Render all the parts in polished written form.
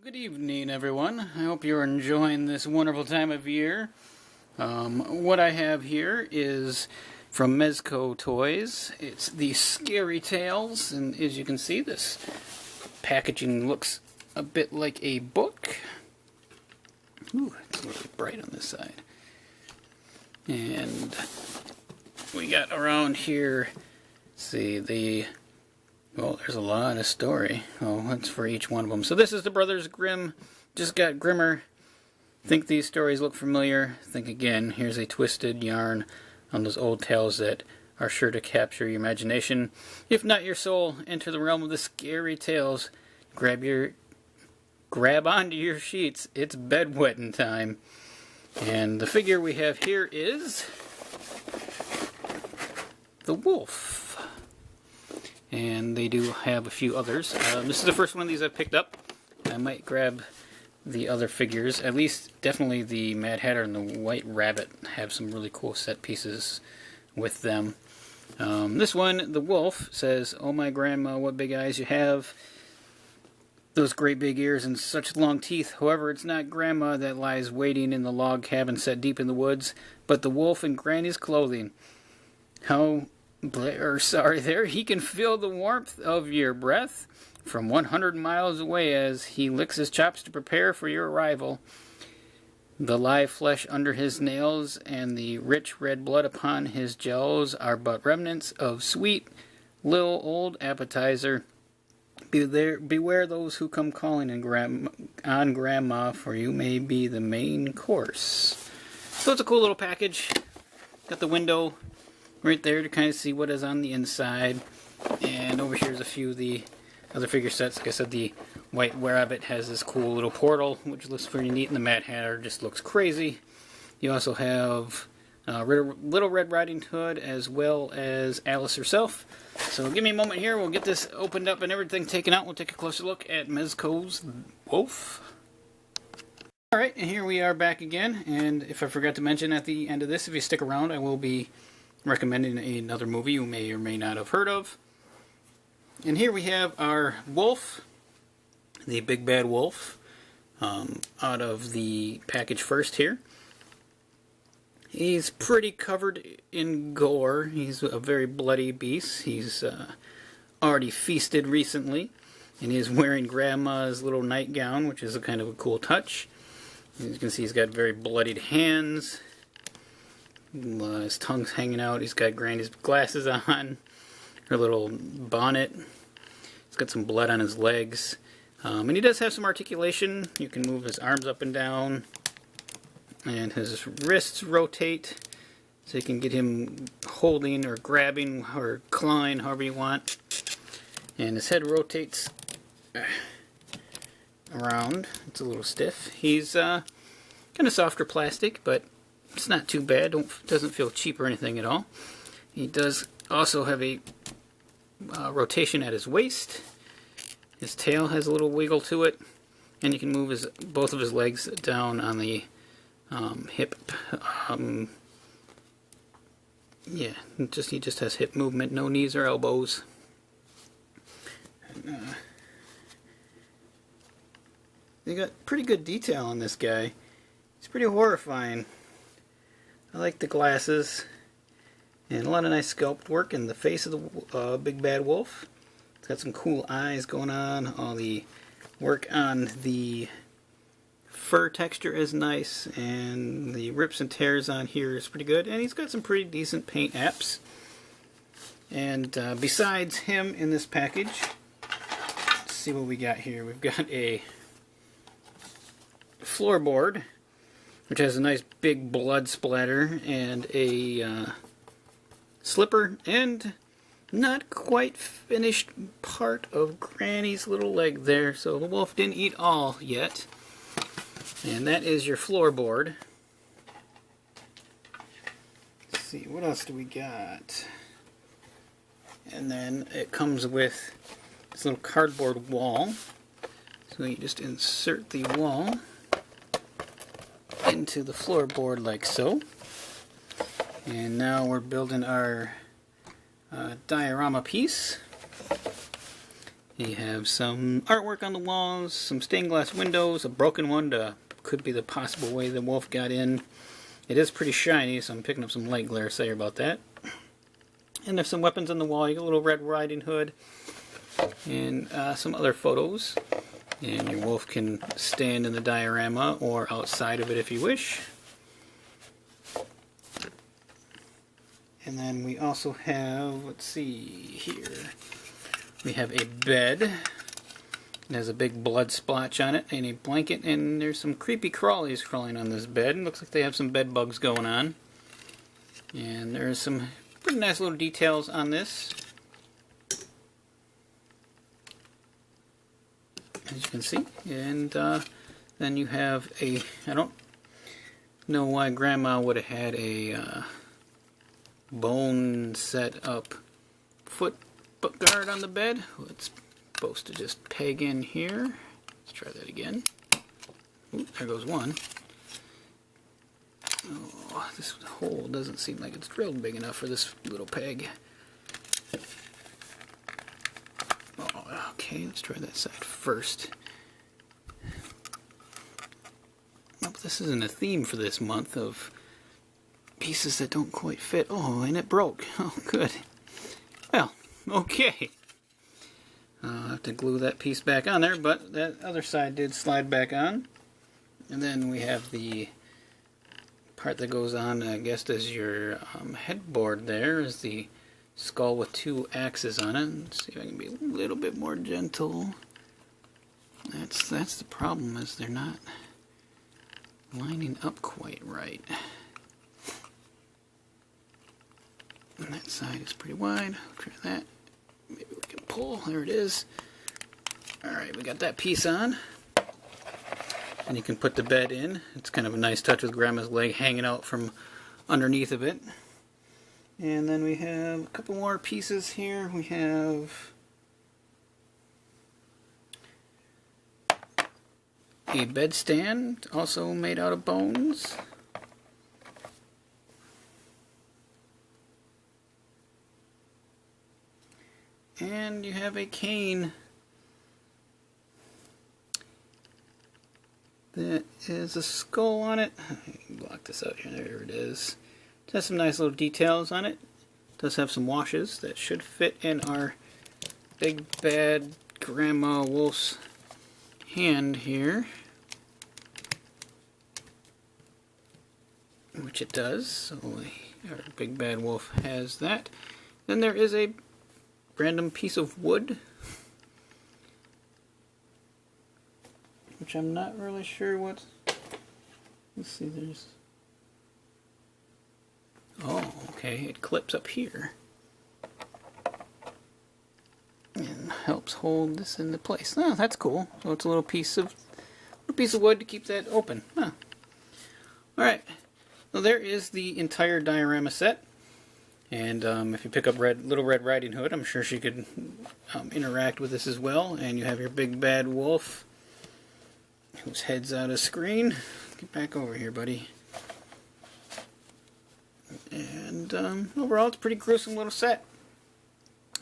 Good evening, everyone. I hope you're enjoying this wonderful time of year. What I have here is from MEZCO Toys. It's the Scary Tales, and as you can see, this packaging looks a bit like a book. Ooh, it's a little bright on this side. And we got around here, well, there's a lot of story. Oh, that's for each one of them. So this is the Brothers Grimm. Just got grimmer. Think these stories look familiar. Think again. Here's a twisted yarn on those old tales that are sure to capture your imagination. If not your soul, enter the realm of the scary tales. Grab onto your sheets. It's bedwetting time. And the figure we have here is the wolf. And they do have a few others. This is the first one of these I've picked up. I might grab the other figures. At least, definitely the Mad Hatter and the White Rabbit have some really cool set pieces with them. This one, the wolf, says, "Oh my grandma, what big eyes you have. Those great big ears and such long teeth. However, it's not grandma that lies waiting in the log cabin set deep in the woods, but the wolf in granny's clothing. Sorry there, he can feel the warmth of your breath from 100 miles away as he licks his chops to prepare for your arrival. The live flesh under his nails and the rich red blood upon his jowls are but remnants of sweet little old appetizer. Beware those who come calling on grandma, for you may be the main course." So it's a cool little package. Got the window right there to kind of see what is on the inside. And over here's a few of the other figure sets. Like I said, the White Rabbit has this cool little portal, which looks pretty neat, and the Mad Hatter just looks crazy. You also have Little Red Riding Hood, as well as Alice herself. So give me a moment here, we'll get this opened up and everything taken out. We'll take a closer look at MEZCO's Wolf. Alright, and here we are back again, and if I forgot to mention at the end of this, if you stick around, I will be recommending another movie you may or may not have heard of. And here we have our wolf, the big bad wolf, out of the package first here. He's pretty covered in gore. He's a very bloody beast. He's already feasted recently, and he's wearing grandma's little nightgown, which is a kind of a cool touch. As you can see, he's got very bloodied hands. His tongue's hanging out. He's got Granny's glasses on, her little bonnet. He's got some blood on his legs. And he does have some articulation. You can move his arms up and down. And his wrists rotate. So you can get him holding or grabbing or clawing, however you want. And his head rotates around. It's a little stiff. He's kind of softer plastic, but it's not too bad. Doesn't feel cheap or anything at all. He does also have a rotation at his waist. His tail has a little wiggle to it, and you can move both of his legs down on the hip. Yeah, he just has hip movement, no knees or elbows. They got pretty good detail on this guy. He's pretty horrifying. I like the glasses, and a lot of nice sculpt work in the face of the big bad wolf. It's got some cool eyes going on. All the work on the fur texture is nice, and the rips and tears on here is pretty good. And he's got some pretty decent paint apps. And besides him in this package, let's see what we got here. We've got a floorboard, which has a nice big blood splatter, and a slipper, and not quite finished part of Granny's little leg there. So the wolf didn't eat all yet. And that is your floorboard. Let's see, what else do we got? And then it comes with this little cardboard wall. So you just insert the wall into the floorboard like so. And now we're building our diorama piece. You have some artwork on the walls, some stained glass windows, a broken one to could be the possible way the wolf got in. It is pretty shiny, so I'm picking up some light glare, sorry about that. And there's some weapons on the wall. You got a little Red Riding Hood and some other photos. And your wolf can stand in the diorama or outside of it if you wish. And then we also have, let's see here, we have a bed. It has a big blood splotch on it and a blanket, and there's some creepy crawlies crawling on this bed. It looks like they have some bed bugs going on. And there's some pretty nice little details on this. As you can see. And then you have a, I don't know why Grandma would have had a bone set up foot guard on the bed. It's supposed to just peg in here. Let's try that again. Ooh, there goes one. Oh, this hole doesn't seem like it's drilled big enough for this little peg. Oh, okay, let's try that side first. Nope, this isn't a theme for this month of pieces that don't quite fit. Oh, and it broke. Oh, good. Well, okay. I'll have to glue that piece back on there, but that other side did slide back on. And then we have the part that goes on, I guess, as your headboard there, is the skull with two axes on it. Let's see if I can be a little bit more gentle. That's the problem, is they're not lining up quite right. And that side is pretty wide. I'll try that. Maybe we can pull. There it is. Alright, we got that piece on. And you can put the bed in. It's kind of a nice touch with Grandma's leg hanging out from underneath of it. And then we have a couple more pieces here. We have a bed stand, also made out of bones. And you have a cane that is a skull on it. Block this out here. There it is. It has some nice little details on it. It does have some washes that should fit in our big bad Grandma Wolf's hand here. Which it does. So our big bad wolf has that. Then there is a random piece of wood, which I'm not really sure what. Let's see, there's. Oh, okay, it clips up here and helps hold this into place. Oh, that's cool. So it's a little piece of wood to keep that open. Huh. All right. So there is the entire diorama set. And if you pick up Little Red Riding Hood, I'm sure she could interact with this as well. And you have your big bad wolf, whose head's out of screen. Get back over here, buddy. And overall, it's a pretty gruesome little set.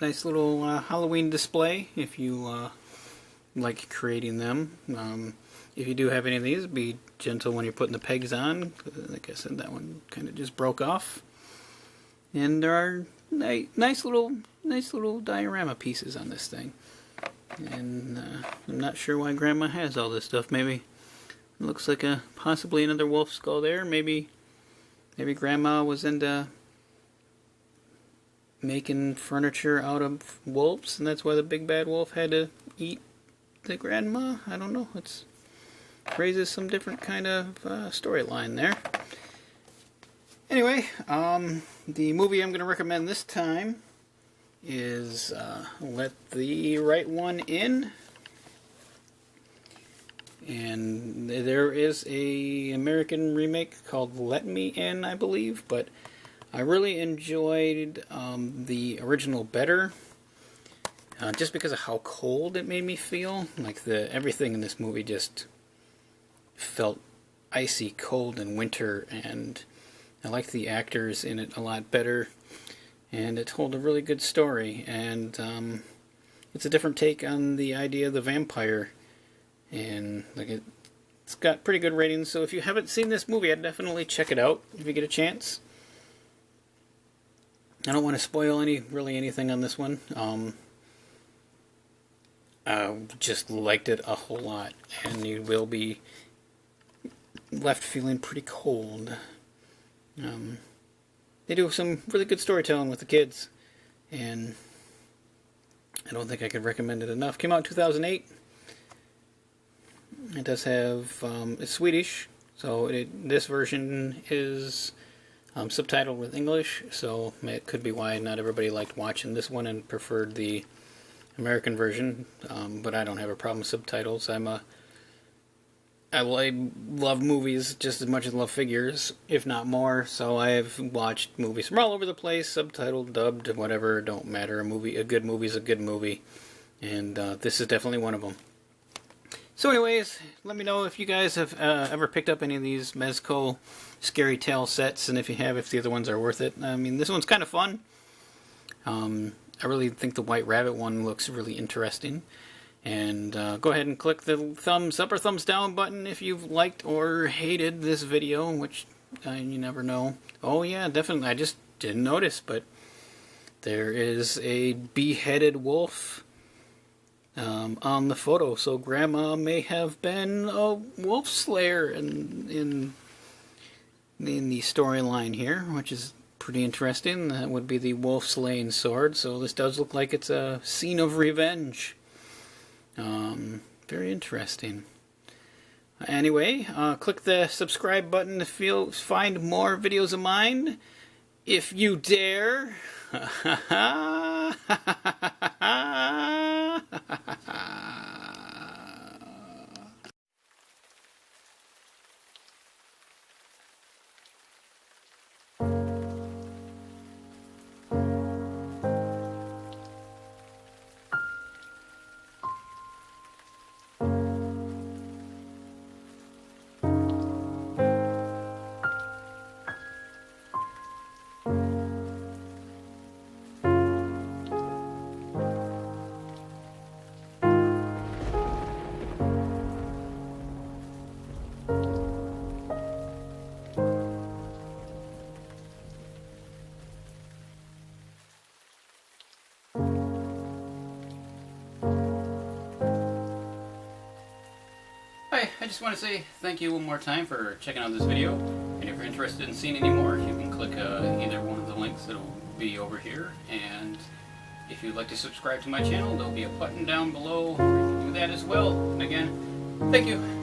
Nice little Halloween display if you like creating them. If you do have any of these, be gentle when you're putting the pegs on. Like I said, that one kind of just broke off. And there are nice little diorama pieces on this thing. And I'm not sure why Grandma has all this stuff. Maybe it looks like possibly another wolf skull there. Maybe Grandma was into making furniture out of wolves, and that's why the big bad wolf had to eat the grandma. I don't know. It raises some different kind of storyline there. Anyway, the movie I'm going to recommend this time is Let the Right One In. And there is a American remake called Let Me In, I believe, but I really enjoyed the original better, just because of how cold it made me feel. Like everything in this movie just felt icy cold in winter, and I liked the actors in it a lot better, and it told a really good story. And it's a different take on the idea of the vampire, and like it's got pretty good ratings. So if you haven't seen this movie, I'd definitely check it out if you get a chance. I don't want to spoil anything on this one. I just liked it a whole lot, and you will be left feeling pretty cold. They do some really good storytelling with the kids, and I don't think I could recommend it enough. Came out in 2008. It does have, it's Swedish, so this version is subtitled with English, so it could be why not everybody liked watching this one and preferred the American version, but I don't have a problem with subtitles. I love movies just as much as I love figures, if not more, so I have watched movies from all over the place, subtitled, dubbed, whatever, don't matter. A good movie is a good movie, and this is definitely one of them. So anyways, let me know if you guys have ever picked up any of these MEZCO Scary Tale sets, and if you have, if the other ones are worth it. I mean, this one's kind of fun. I really think the White Rabbit one looks really interesting. And go ahead and click the thumbs up or thumbs down button if you've liked or hated this video, which you never know. Oh yeah, definitely. I just didn't notice, but there is a beheaded wolf on the photo. So Grandma may have been a wolf slayer in the storyline here, which is pretty interesting. That would be the wolf slaying sword. So this does look like it's a scene of revenge. Very interesting. Anyway, click the subscribe button to find more videos of mine, if you dare. Hi, I just want to say thank you one more time for checking out this video, and if you're interested in seeing any more, you can click either one of the links that will be over here, and if you'd like to subscribe to my channel, there'll be a button down below where you can do that as well. And again, thank you.